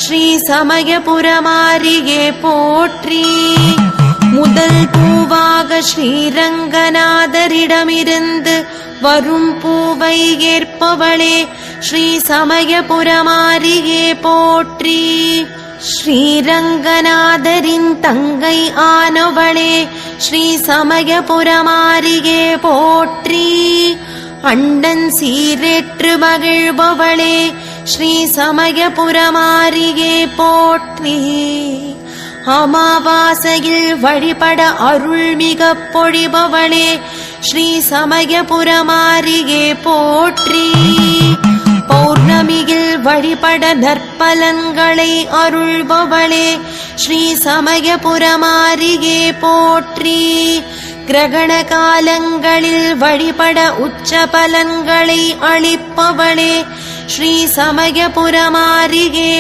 ஸ்ரீ சமயபுரமாரியே போற்றி. முதல் பூவாக ஸ்ரீரங்கநாதரிடமிருந்து வரும் பூவை ஏற்பவளே ஸ்ரீ சமயபுரமாரியே போற்றி. ஸ்ரீரங்கநாதரின் தங்கை ஆனவளே ஸ்ரீ சமயபுரமாரியே போற்றி. அண்டன் சீரேற்று மகிழ்பவளே ஸ்ரீ சமயபுரமாரியே போற்றி. அமாவாசையில் வழிபட அருள்மிக பொழிபவளே ஸ்ரீ சமயபுரமாரியே போற்றி. பௌர்ணமியில் வழிபட நற்பலன்களை அருள்பவளே ஸ்ரீ சமயபுரமாரியே போற்றி. கிரகண காலங்களில் வழிபட உச்ச பலன்களை அளிப்பவளே ஸ்ரீ சமயபுரமாரியே